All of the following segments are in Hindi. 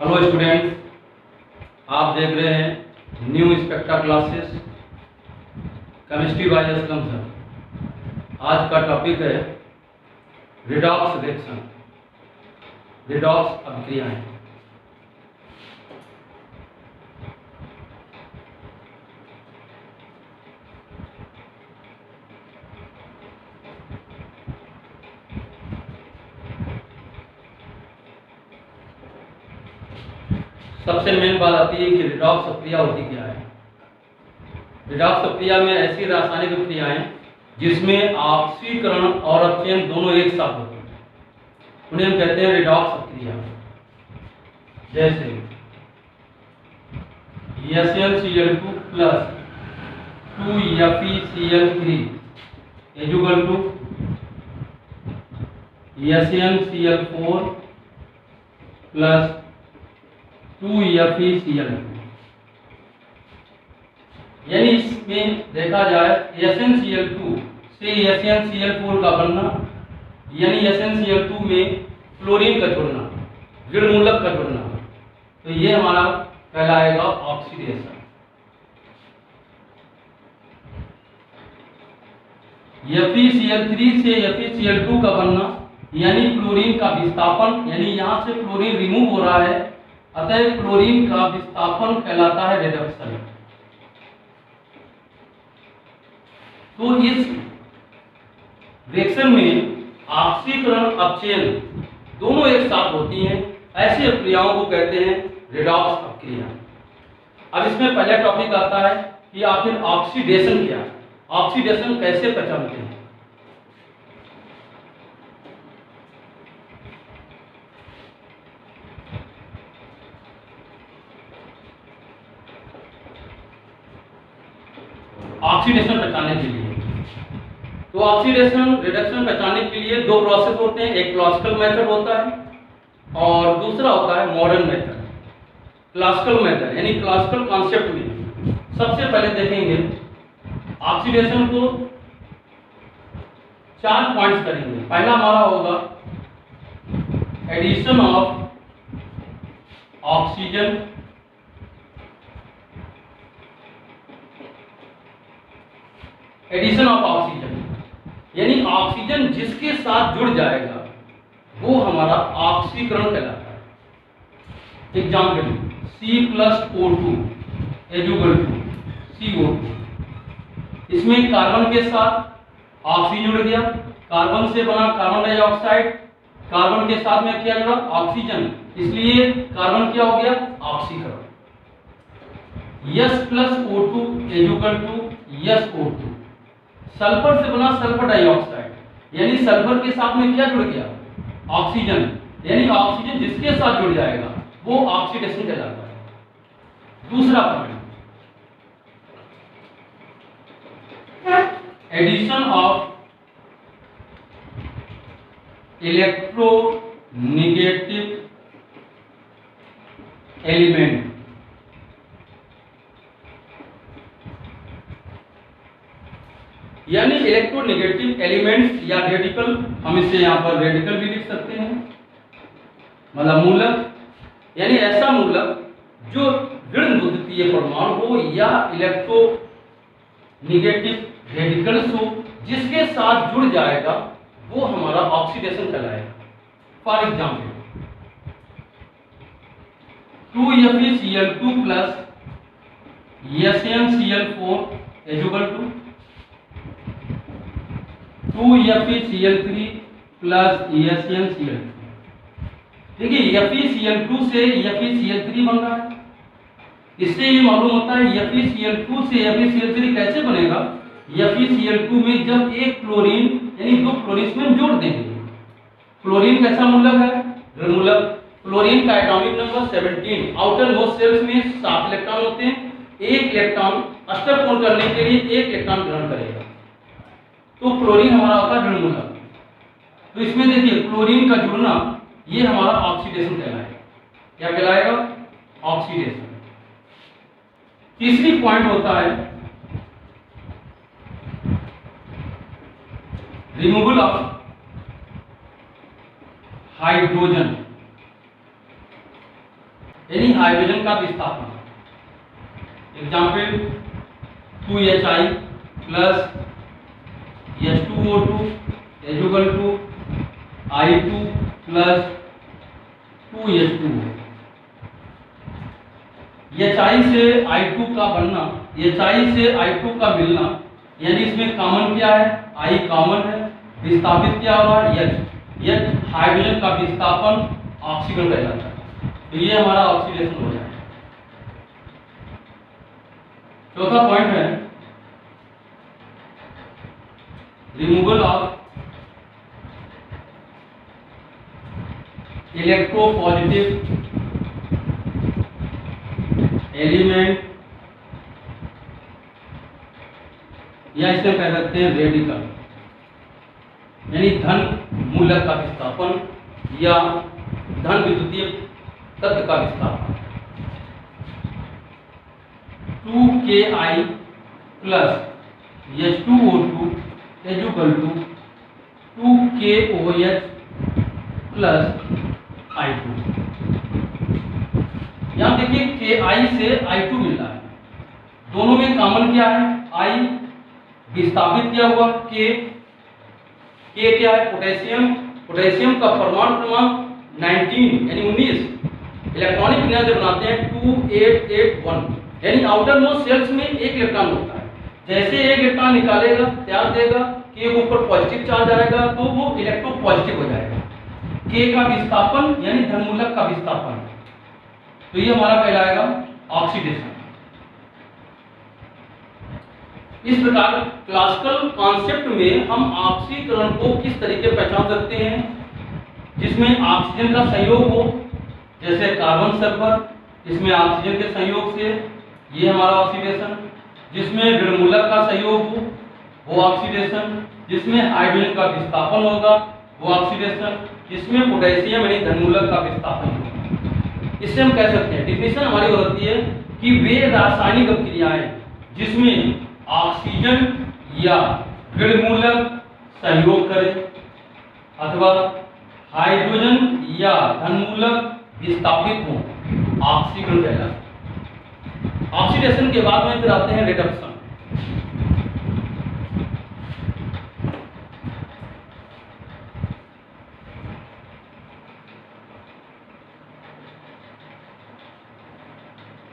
हेलो स्टूडेंट्स, आप देख रहे हैं new spectra classes chemistry bye Aslam sir. आज का टॉपिक है रिडॉक्स रिएक्शन, रिडॉक्स अभिक्रियाएं। सबसे मेन बात आती है कि रिडॉक्स अभिक्रिया होती क्या है। रिडॉक्स अभिक्रिया में ऐसी रासायनिक अभिक्रियाएं जिसमें ऑक्सीकरण और अपचयन दोनों एक साथ होते हैं, उन्हें हम कहते हैं रिडॉक्स अभिक्रिया। जैसे HCl2 plus 2FeCl3 equal to HNCl4 plus 2FeCl2। यानी इसमें देखा जाए HNCl2 से HNCl4 का बनना, यानी HNCl2 में क्लोरीन का जुड़ना, ऋणमूलक का जुड़ना, तो ये हमारा कहलाएगा ऑक्सीडेशन। FeCl3 से FeCl2 का बनना, यानी क्लोरीन का विस्थापन, यानी यहां से क्लोरीन रिमूव हो रहा है, अतः क्लोरीन का विस्थापन कहलाता है रिडक्शन। तो इस रिएक्शन में ऑक्सीकरण अपचयन दोनों एक साथ होती हैं, ऐसी अभिक्रियाओं को कहते हैं रिडॉक्स अभिक्रिया। अब इसमें पहला टॉपिक आता है कि आखिर ऑक्सीडेशन क्या है, ऑक्सीडेशन कैसे पहचानते हैं। ऑक्सीडेशन पहचानने के लिए, तो ऑक्सीडेशन रिडक्शन पहचानने के लिए दो प्रोसेस होते हैं, एक क्लासिकल मेथड होता है और दूसरा होता है मॉडर्न मेथड। क्लासिकल मेथड यानी क्लासिकल कॉन्सेप्ट में सबसे पहले देखेंगे ऑक्सीडेशन को 4 पॉइंट्स करेंगे। पहला हमारा होगा addition of oxygen, addition of oxygen यानी ऑक्सीजन जिसके साथ जुड़ जाएगा वो हमारा ऑक्सीकरण कहलाता है। Example C+O2 equal to CO2। इसमें कार्बन के साथ ऑक्सीजन जुड़ गया, कार्बन से बना कार्बन डाइऑक्साइड, कार्बन के साथ में क्या जुड़ा ऑक्सीजन, इसलिए कार्बन क्या हो गया ऑक्सीकरण। H+O2 equal to SO2। Sulphur से बना सल्फर डाइऑक्साइड, यानी सल्फर के साथ में क्या जुड़ गया ऑक्सीजन, यानी ऑक्सीजन जिसके साथ जुड़ जाएगा वो ऑक्सीडेशन कहलाता है। दूसरा point addition of electronegative element, यानी इलेक्ट्रोनेगेटिव एलिमेंट्स या रेडिकल, हम इसे यहाँ पर रेडिकल भी लिख सकते हैं, मतलब मूलक, यानी ऐसा मूलक जो ऋण विद्युतीय परमाणु हो या इलेक्ट्रोनेगेटिव रेडिकल्स हो, जिसके साथ जुड़ जाएगा वो हमारा ऑक्सीडेशन कहलाएगा। For example 2FeCl2 plus HNCl4 equal to 2FeCl3 plus HNCl2। देखिए FeCl2 से FeCl3 बन रहा है, इससे ये मालूम होता है FeCl2 से FeCl3 कैसे बनेगा। FeCl2 में जब एक क्लोरीन यानी दो क्लोरीन में जोड़ देंगे, क्लोरीन कैसा मूलक है ऋणमूलक, क्लोरीन का atomic number 17, outer most shells में 7 इलेक्ट्रॉन होते हैं, एक इलेक्ट्रॉन अस्तर पूर्ण करने के लिए एक इलेक्ट्रॉन ग्रहण करेगा, तो क्लोरीन हमारा होता है ऋणमूलक। तो इसमें देखिए क्लोरीन का जुड़ना ये हमारा ऑक्सीडेशन कहलाएगा। क्या कहलाएगा ऑक्सीडेशन। तीसरी पॉइंट होता है रिमूवल ऑफ हाइड्रोजन। हाइड्रोजन का विस्थापन। Example 2HI plus H2O2 equal to I2 plus 2H2O। HI से I2 का बनना, HI से I2 का मिलना, यानी इसमें कॉमन क्या है? I कॉमन है। विस्थापित क्या हुआ? H हाइड्रोजन का विस्थापन ऑक्सीकरण कहलाता है। तो ये हमारा ऑक्सीडेशन हो जाएगा। चौथा पॉइंट है रिमूवल ऑफ इलेक्ट्रोपॉजिटिव एलिमेंट, या इसे कह सकते हैं रेडिकल, यानी धन मूलक का विस्थापन या धन विद्युतीय तत्व का विस्थापन। 2KI plus H2O2 equal to 2KOH plus I2। यहाँ देखिए KI से I2 मिल रहा है, दोनों में कॉमन क्या है? I विस्थापित क्या हुआ? K क्या है? पोटेशियम। पोटेशियम का परमाणु क्रमांक 19 यानी 19 इलेक्ट्रॉनिक विन्यास बनाते हैं 2881, यानी आउटर मोस्ट शेल्स में एक इलेक्ट्रॉन होता है। जैसे एक इलेक्ट्रॉन निकालेगा, त्याग देगा, K के ऊपर पॉजिटिव चार्ज आएगा तो वो इलेक्ट्रो पॉजिटिव हो जाएगा। K का विस्थापन यानी धनमूलक का विस्थापन, तो ये हमारा कहलाएगा ऑक्सीडेशन। इस प्रकार क्लासिकल कॉन्सेप्ट में हम ऑक्सीकरण को किस तरीके पहचान सकते हैं, जिसमें ऑक्सीजन का संयोग हो, जैसे कार्बन सल्फर, इसमें ऑक्सीजन के संयोग से ये हमारा ऑक्सीडेशन। जिसमें ऋणमूलक का संयोग हो वो ऑक्सीडेशन। जिसमें हाइड्रोजन का विस्थापन होगा वो ऑक्सीडेशन। जिसमें पोटेशियम यानी धनमूलक का विस्थापन होगा। इससे हम कह सकते हैं, डिफिनेशन हमारी होती है कि वे रासायनिक अभिक्रियाएं जिसमें ऑक्सीजन या ऋणमूलक सहयोग करे अथवा हाइड्रोजन या धनमूलक विस्थापित हो, ऑक्सीकरण कहलाता है। ऑक्सीडेशन के बाद में फिर आते हैं रिडक्शन।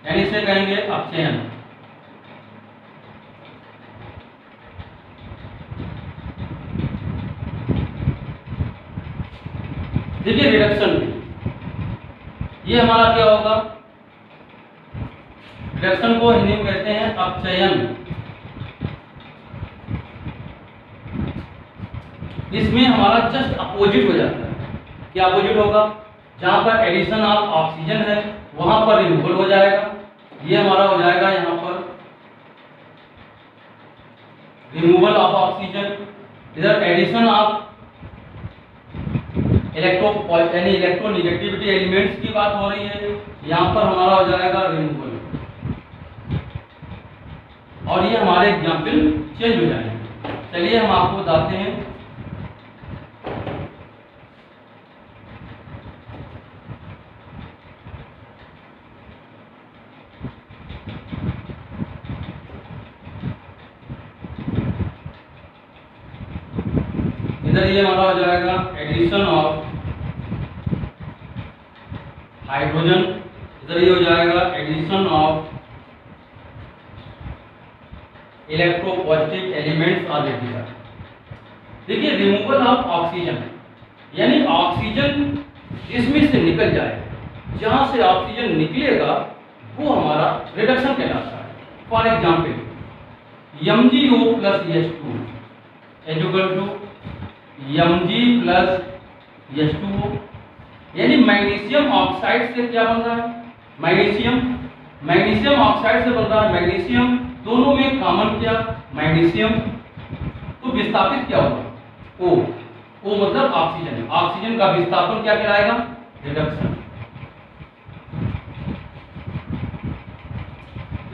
यानी इसे कहेंगे अपचयन। देखिए रिडक्शन में ये हमारा क्या होगा? रिडक्शन को हिंदी में कहते हैं अपचयन। इसमें हमारा जस्ट अपोजिट हो जाता है। क्या अपोजिट होगा? जहां पर एडिशन ऑफ ऑक्सीजन है वहां पर रिमूवल हो जाएगा। ये हमारा हो जाएगा यहाँ पर रिमूवल ऑफ ऑक्सीजन। इधर एडिशन ऑफ इलेक्ट्रोनिगेटिविटी एलिमेंट्स की बात हो रही है, यहाँ पर हमारा हो जाएगा रिमूवल। और ये हमारे एग्जाम्पल चेंज हो जाएंगे। चलिए हम आपको बताते हैं। इधर ये हमारा हो जाएगा एडिशन ऑफ हाइड्रोजन, इधर ये हो जाएगा एडिशन ऑफ इलेक्ट्रोपॉजिटिव एलिमेंट्स और रेडिकल। देखिए रिमूवल ऑफ ऑक्सीजन यानी ऑक्सीजन जिसमें से निकल जाएगा, जहां से ऑक्सीजन निकलेगा वो हमारा रिडक्शन कहलाता है। For example MgO plus H2 equal to Mg plus H2O, यानी मैग्नीशियम ऑक्साइड से क्या बन रहा है? मैग्नीशियम ऑक्साइड से बन रहा है मैग्नीशियम। दोनों में कॉमन क्या? मैग्नीशियम। तो विस्थापित क्या होगा? O मतलब ऑक्सीजन। ऑक्सीजन का विस्थापन क्या कहलाएगा? Reduction.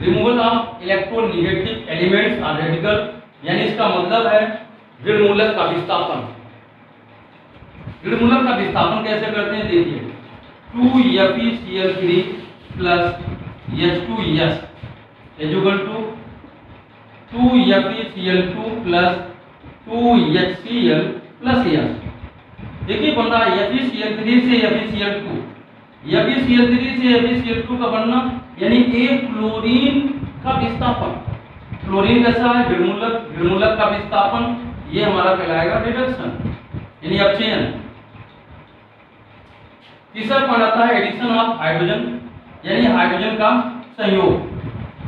Removal of electronegative elements और रेडिकल, यानी इसका मतलब है ऋणमूलक का विस्थापन। ऋणमूलक का विस्थापन कैसे करते हैं? देखिए 2FeCl3 plus H2S equal to 2FeCl2 plus 2HCl plus S। देखिए बन रहा है FeCl3 से FeCl2, FeCl3 से FeCl2 का बनना यानी एक क्लोरीन का विस्थापन। क्लोरीन कैसा है? भिन्नमूलक, भिन्नमूलक का विस्थापन, ये हमारा कहलाएगा रिडक्शन यानी अपचयन। तीसरा पॉइंट आता है एडिशन ऑफ हाइड्रोजन यानी हाइड्रोजन का संयोग।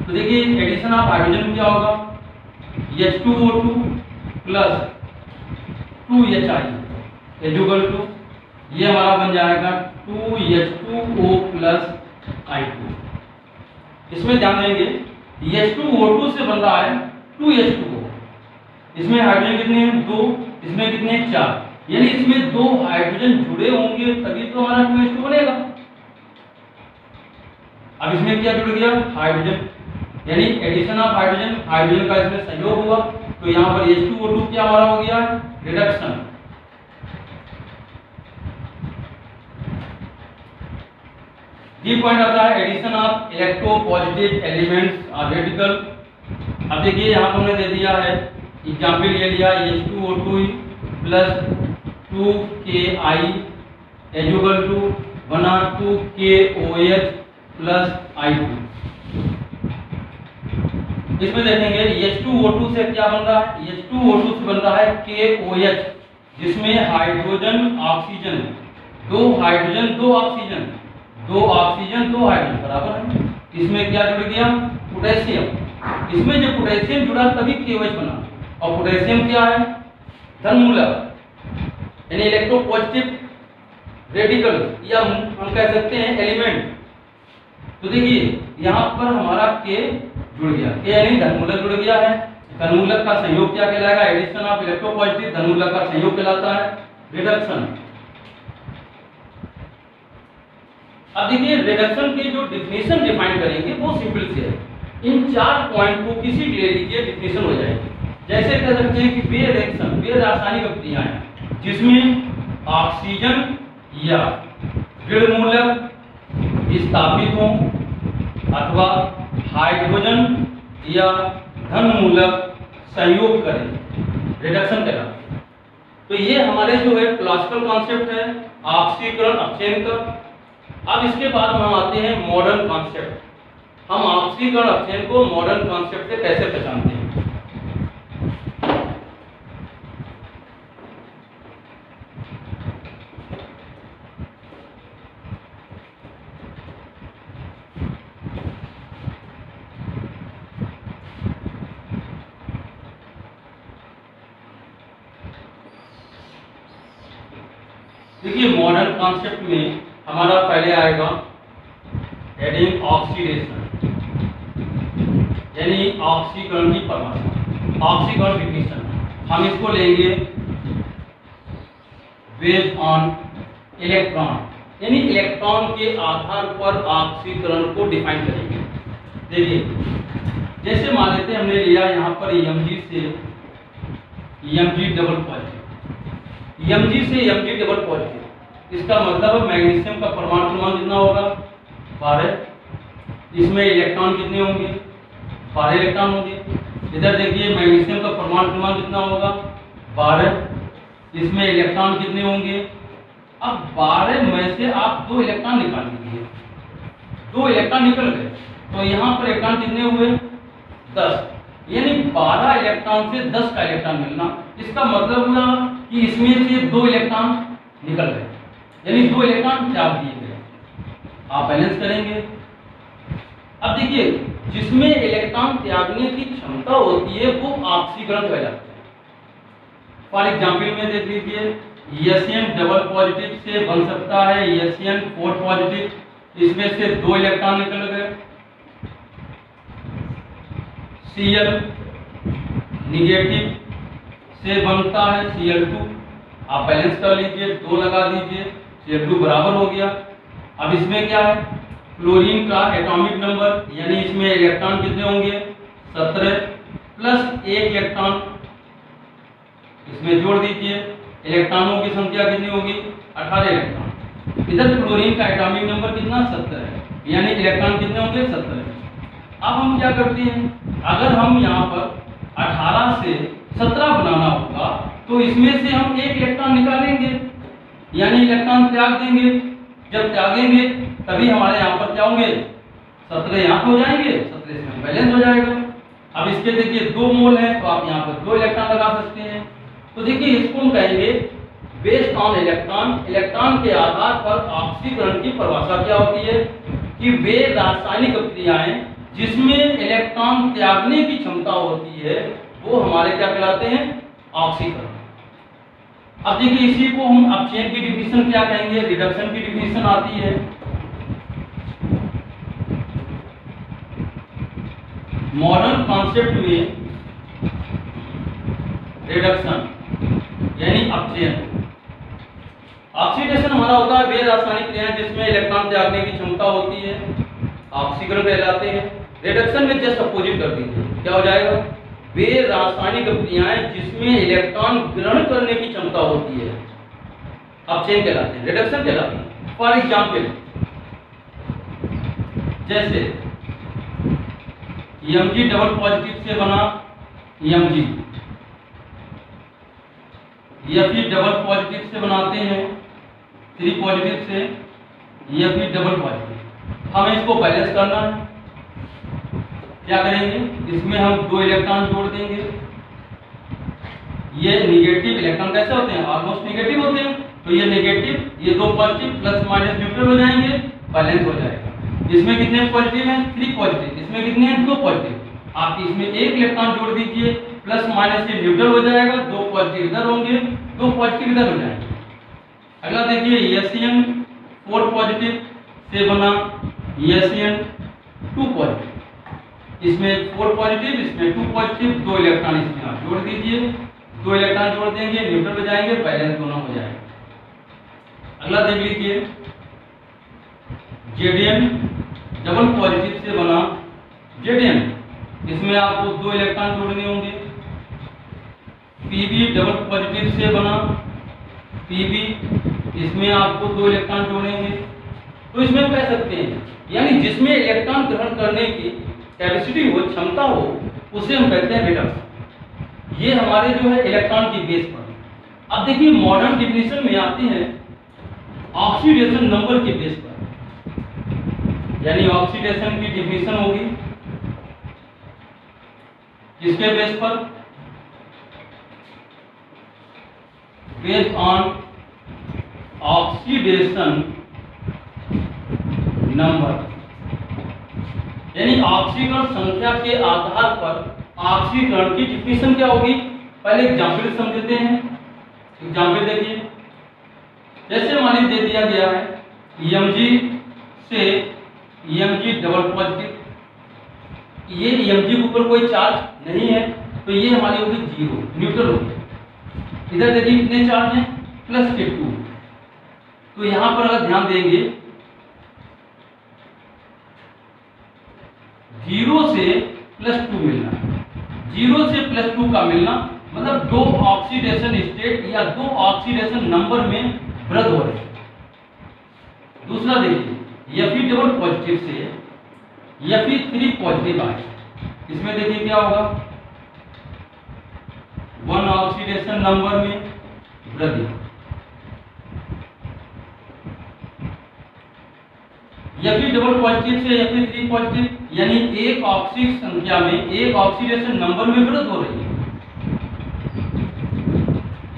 तो देखिए एडिशन ऑफ हाइड्रोजन क्या होगा? H2O2 plus 2HI equal to ये हमारा बन जाएगा 2H2O प्लस I2। इसमें ध्यान देंगे H2O2 से बन रहा है 2H2O, इसमें हाइड्रोजन कितने हैं? 2, इसमें कितने हैं? 4, यानी इसमें 2 हाइड्रोजन जुड़े होंगे तभी तो हमारा 2H2 बनेगा। अब इसमें क्या जुड़ गया? हाइड्रोजन, यानी एडिशन ऑफ हाइड्रोजन, हाइड्रोजन का इसमें संयोग हुआ, तो यहाँ पर H2O2 क्या हमारा हो गया? रिडक्शन। ये पॉइंट आता है एडिशन ऑफ इलेक्ट्रोपॉजिटिव एलिमेंट्स और रेडिकल। अब देखिए यहाँ हमने दे दिया है एग्जाम्पल ये लिया H2O2 plus 2KI equal to बना 2KOH प्लस I2। इसमें देखेंगे H2O2 से क्या बन रहा है? H2O2 से बन रहा है KOH, जिसमें hydrogen oxygen, 2 hydrogen 2 oxygen, 2 oxygen 2 hydrogen बराबर है। इसमें क्या जुड़ गया? पोटेशियम। इसमें जब पोटेशियम जुड़ा तभी KOH बना, और पोटेशियम क्या है? धनमूलक यानी इलेक्ट्रोपॉजिटिव रेडिकल, या हम कह सकते हैं एलिमेंट। तो देखिए यहाँ पर हमारा K जुड़ गया, K यानी धनमूलक जुड़ गया है। धनमूलक का संयोग क्या कहलाएगा? एडिशन ऑफ इलेक्ट्रोपॉजिटिव, धनमूलक का संयोग कहलाता है रिडक्शन। अब देखिए रिडक्शन की जो डिफिनेशन डिफाइन करेंगे वो सिंपल से है। इन 4 पॉइंट को किसी ले लीजिए, डिफिनेशन हो जाएगी। जैसे कह सकते हैं कि वे रिएक्शन, वे रासायनिक अभिक्रियाएं हैं जिसमें ऑक्सीजन या ऋणमूलक विस्थापित हों अथवा हाइड्रोजन या धनमूलक संयोग करें, रिडक्शन कहलाता है। तो ये हमारे जो है क्लासिकल कॉन्सेप्ट है ऑक्सीकरण अपचयन का। अब इसके बाद हम आते हैं मॉडर्न कॉन्सेप्ट। हम ऑक्सीकरण अपचयन को मॉडर्न कॉन्सेप्ट से कैसे पहचानते हैं? देखिए मॉडर्न कॉन्सेप्ट में हमारा पहले आएगा हेडिंग ऑक्सीडेशन यानी ऑक्सीकरण की परिभाषा, ऑक्सीकरण डिफिनेशन। हम इसको लेंगे बेस्ड ऑन इलेक्ट्रॉन, यानी इलेक्ट्रॉन के आधार पर ऑक्सीकरण को डिफाइन करेंगे। देखिए जैसे मान लेते हैं हमने लिया यहाँ पर Mg से Mg डबल पॉजिटिव, Mg से Mg डबल पॉजिटिव, इसका मतलब मैग्नीशियम का परमाणु क्रमांक कितना होगा? 12। इसमें इलेक्ट्रॉन कितने होंगे? 12 इलेक्ट्रॉन होंगे। इधर देखिए मैग्नीशियम का परमाणु क्रमांक कितना होगा? 12। इसमें इलेक्ट्रॉन कितने होंगे? अब 12 में से आप 2 इलेक्ट्रॉन निकाल दीजिए, 2 इलेक्ट्रॉन निकल गए, तो यहाँ पर इलेक्ट्रॉन कितने हुए? 10, यानी 12 इलेक्ट्रॉन से 10 का इलेक्ट्रॉन मिलना। इसका मतलब हुआ कि इसमें से 2 इलेक्ट्रॉन निकल गए, यानी 2 इलेक्ट्रॉन त्याग दिए गए। आप बैलेंस करेंगे। अब देखिए जिसमें इलेक्ट्रॉन त्यागने की क्षमता होती है वो ऑक्सीकरण कहलाता है। फॉर एग्जाम्पल में देख लीजिए Sn डबल पॉजिटिव से बन सकता है Sn 4 पॉजिटिव, इसमें से 2 इलेक्ट्रॉन निकल गए। Cl निगेटिव से बनता है Cl2, आप बैलेंस कर लीजिए, 2 लगा दीजिए, Cl2 बराबर हो गया। अब इसमें क्या है? क्लोरीन का एटॉमिक नंबर, यानी इसमें इलेक्ट्रॉन कितने होंगे? 17 प्लस 1 इलेक्ट्रॉन इसमें जोड़ दीजिए, इलेक्ट्रॉनों की संख्या कितनी होगी? 18 इलेक्ट्रॉन। इधर क्लोरीन का एटॉमिक नंबर कितना? 70 है, यानी इलेक्ट्रॉन कितने होंगे 17। अब हम क्या करते हैं, अगर हम यहाँ पर 18 से 17 बनाना होगा तो इसमें से हम एक इलेक्ट्रॉन निकालेंगे, यानी इलेक्ट्रॉन त्याग देंगे। जब त्यागेंगे तभी हमारे यहाँ पर क्या होंगे, 17 यहाँ पे हो जाएंगे, 17 से बैलेंस हो जाएगा। अब इसके देखिए 2 मोल हैं तो आप यहाँ पर 2 इलेक्ट्रॉन लगा सकते हैं। तो देखिए इसको हम कहेंगे बेस्ड ऑन इलेक्ट्रॉन। इलेक्ट्रॉन के आधार पर ऑक्सीकरण की परिभाषा क्या होती है कि वे रासायनिक क्रियाएं जिसमें इलेक्ट्रॉन त्यागने की क्षमता होती है वो हमारे क्या कहलाते हैं, ऑक्सीकरण। अब देखिए इसी को हम अब चेन की डिफिनेशन क्या कहेंगे, रिडक्शन की डिफिनेशन आती है। मॉडर्न कॉन्सेप्ट में रिडक्शन यानी अपचयन। ऑक्सीडेशन हमारा होता है वे रासायनिक क्रियाएं जिसमें इलेक्ट्रॉन त्यागने की क्षमता होती है, ऑक्सीकरण कहलाते हैं। रिडक्शन में जस्ट अपोजिट कर दीजिए, क्या हो जाएगा, वे रासायनिक क्रियाएं जिसमें इलेक्ट्रॉन ग्रहण करने की क्षमता होती है, अपचयन कहलाते हैं, रिडक्शन कहलाते हैं। फॉर एग्जाम्पल जैसे Mg डबल पॉजिटिव से बना Mg, Fe डबल पॉजिटिव से बनाते हैं 3 पॉजिटिव से Fe डबल पॉजिटिव। हमें इसको बैलेंस करना है, क्या करेंगे, इसमें हम 2 इलेक्ट्रॉन जोड़ देंगे। ये निगेटिव इलेक्ट्रॉन कैसे होते हैं, ऑलमोस्ट निगेटिव होते हैं, तो ये निगेटिव, ये 2 पॉजिटिव, प्लस माइनस न्यूट्रल हो जाएंगे, बैलेंस हो जाएगा। इसमें कितने पॉजिटिव हैं, 3 पॉजिटिव, इसमें कितने हैं, 2 पॉजिटिव। आप इसमें 1 इलेक्ट्रॉन जोड़ दीजिए, प्लस माइनस से न्यूट्रल हो जाएगा, 2 पॉजिटिव इधर होंगे, 2 पॉजिटिव इधर हो जाएंगे। अगला देखिए एशियन 4 पॉजिटिव से बना एशियन 2 पॉजिटिव, इसमें 4 पॉजिटिव, इसमें 2 पॉजिटिव, 2 इलेक्ट्रॉन इसमें आप जोड़ दीजिए, 2 इलेक्ट्रॉन जोड़ देंगे, न्यूट्रल हो जाएंगे, बैलेंस दोनों हो जाएगा। अगला देख लीजिए जेडियम डबल पॉजिटिव से बना जेडियम, इसमें आपको 2 इलेक्ट्रॉन जोड़ने होंगे। पीबी डबल पॉजिटिव से बना पीबी, इसमें आपको 2 इलेक्ट्रॉन जोड़ेंगे। तो इसमें हम कह सकते हैं यानी जिसमें इलेक्ट्रॉन ग्रहण करने की कैपेसिटी हो, क्षमता हो, उसे हम कहते हैं रिडक्शन। ये हमारे जो है इलेक्ट्रॉन की बेस पर। अब देखिए मॉडर्न डिफिनेशन में आते हैं ऑक्सीडेशन नंबर के बेस पर, यानी ऑक्सीडेशन की डिफिनेशन होगी किसके बेस पर, बेस्ड ऑन ऑक्सीडेशन नंबर, यानी ऑक्सीकरण संख्या के आधार पर ऑक्सीकरण की डिफिनेशन क्या होगी। पहले एग्जाम्पल समझते हैं। एग्जाम्पल देखिए, जैसे मान लीजिए दे दिया गया है Mg से Mg डबल पॉजिटिव, ये Mg के ऊपर कोई चार्ज नहीं है तो ये हमारी होगी 0, न्यूट्रल होगी। इधर देखिए कितने चार्ज हैं, प्लस के 2। तो यहां पर अगर ध्यान देंगे 0 से +2 मिलना, 0 से +2 का मिलना मतलब 2 ऑक्सीडेशन स्टेट या 2 ऑक्सीडेशन नंबर में वृद्धि हो रही है। दूसरा देखिए Fe डबल पॉजिटिव से Fe3 पॉजिटिव आए, इसमें देखिए क्या होगा, 1 ऑक्सीडेशन नंबर में वृद्धि। Fe डबल पॉजिटिव से Fe3 पॉजिटिव यानी एक ऑक्सीक संख्या में एक ऑक्सीडेशन नंबर में वृद्धि हो रही है।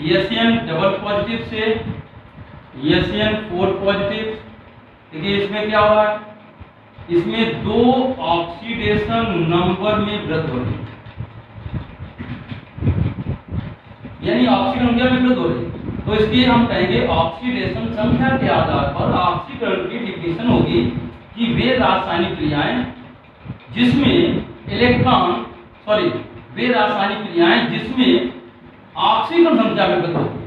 Hn डबल पॉजिटिव से Hn4 पॉजिटिव, देखिए इसमें क्या हो रहा है, इसमें 2 ऑक्सीडेशन नंबर में वृद्धि हो रही है, यानी ऑक्सीकरण संख्या में वृद्धि हो रही है। तो इसलिए हम कहेंगे ऑक्सीडेशन संख्या के आधार पर ऑक्सीकरण की डिफिनेशन होगी कि वे रासायनिक क्रियाएं जिसमें वे रासायनिक क्रियाएं जिसमें ऑक्सीकरण संख्या में वृद्धि होती है,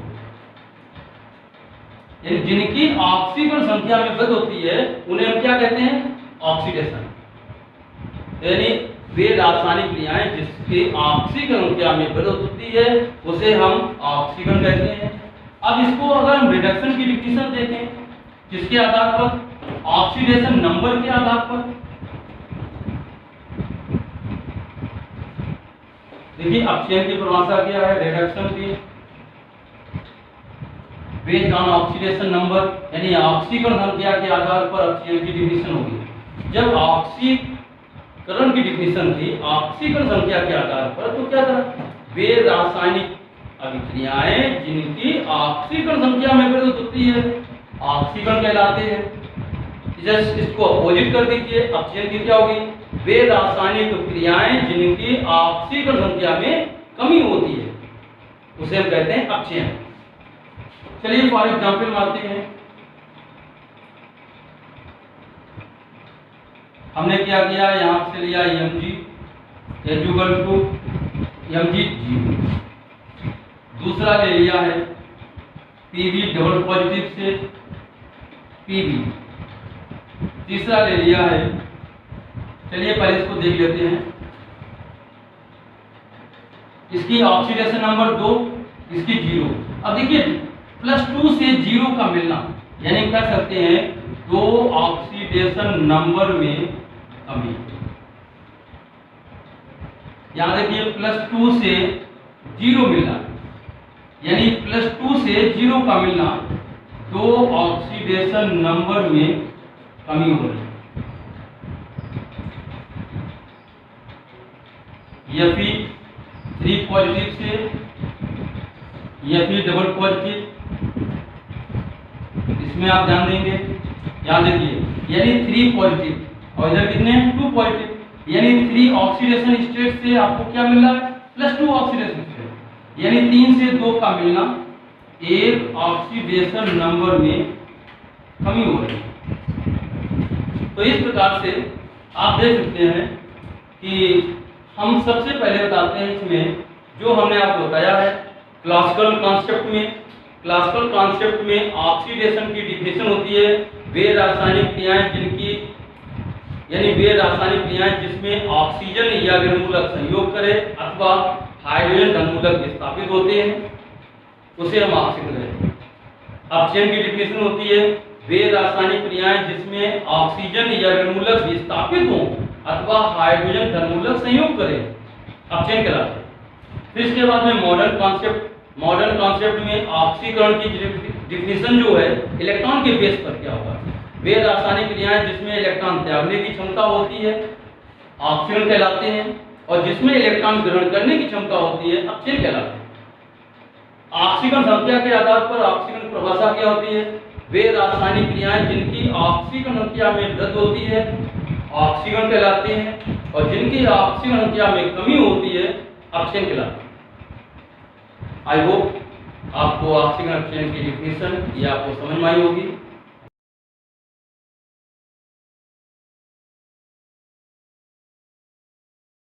यानी जिनकी ऑक्सीकरण संख्या में वृद्धि होती है उन्हें हम क्या कहते हैं, ऑक्सीडेशन। यानी वे रासायनिक क्रियाएं जिसकी ऑक्सीकरण संख्या में वृद्धि होती है उसे हम ऑक्सीकरण कहते हैं। अब इसको अगर हम रिडक्शन की डिफिनेशन देखें किसके आधार पर, ऑक्सीडेशन नंबर के आधार पर। देखिए अपचयन की परिभाषा क्या है, रिडक्शन की बेस्ड ऑन ऑक्सीडेशन नंबर, यानी ऑक्सीकरण संख्या के आधार पर अपचयन की डिफिनेशन होगी। जब ऑक्सीकरण की डिफिनेशन थी ऑक्सीकरण संख्या के आधार पर, तो क्या था, वे रासायनिक अभिक्रियाएं जिनकी ऑक्सीकरण संख्या में वृद्धि होती है ऑक्सीकरण कहलाते हैं। जस्ट इसको अपोजिट कर दीजिए, अपचयन की क्या होगी, वे रासायनिक अभिक्रियाएं जिनकी ऑक्सीकरण संख्या में कमी होती है, उसे हम कहते हैं अपचयन। चलिए फॉर एग्जाम्पल मानते हैं, हमने क्या किया, यहां से लिया Mg एजुगल टू Mg0, दूसरा ले लिया है Pb डबल पॉजिटिव से Pb, तीसरा ले लिया है, चलिए पहले इसको देख लेते हैं, इसकी ऑक्सीडेशन नंबर 2, इसकी 0। अब देखिए +2 से 0 का मिलना, यानी कह सकते हैं 2 ऑक्सीडेशन नंबर में कमी। यहां देखिए +2 से 0 मिलना, यानी +2 से 0 का मिलना, 2 ऑक्सीडेशन नंबर में कमी हो रही है। Fe3 पॉजिटिव से Fe डबल पॉजिटिव, इसमें आप ध्यान देंगे, यहां देखिए यानी 3 पॉजिटिव और इधर कितने 2 पॉजिटिव, यानी 3 ऑक्सीडेशन स्टेट से आपको क्या मिल रहा है, +2 ऑक्सीडेशन स्टेट, यानी 3 से 2 का मिलना, 1 ऑक्सीडेशन नंबर में कमी हो रही है। तो इस प्रकार से आप देख सकते हैं कि हम सबसे पहले बताते हैं इसमें जो हमने आपको बताया है क्लासिकल कॉन्सेप्ट में ऑक्सीडेशन की डिफिनेशन होती है, वे रासायनिक क्रियाएं जिनकी, यानी वे रासायनिक क्रियाएं जिसमें ऑक्सीजन या घनमूलक संयोग करे अथवा हाइड्रोजन घनमूलक विस्थापित होते हैं, उसे हम ऑक्सीकरण कहते हैं। अपचयन की डिफिनेशन होती है, वे रासायनिक क्रियाएं जिसमें ऑक्सीजन या घनमूलक विस्थापित हो अथवा हाइड्रोजन घनमूलक संयोग करे, अपचयन कहलाते हैं। फिर इसके बाद में मॉडर्न कॉन्सेप्ट में ऑक्सीकरण की डिफिनेशन जो है इलेक्ट्रॉन के बेस पर क्या होगा, वे रासायनिक क्रियाएं जिसमें इलेक्ट्रॉन त्यागने की क्षमता होती है ऑक्सीकरण कहलाते हैं, और जिसमें इलेक्ट्रॉन ग्रहण करने की क्षमता होती है अपचयन कहलाते हैं। ऑक्सीकरण संख्या के आधार पर ऑक्सीकरण परिभाषा क्या होती है, वे रासायनिक क्रियाएं जिनकी ऑक्सीकरण संख्या में वृद्धि होती है ऑक्सीकरण कहलाते हैं, और जिनकी ऑक्सीकरण संख्या में कमी होती है अपचयन कहलाते हैं। आई होप आपको ऑक्सीकरण अपचयन की डिफिनेशन ये आपको समझ में आई होगी।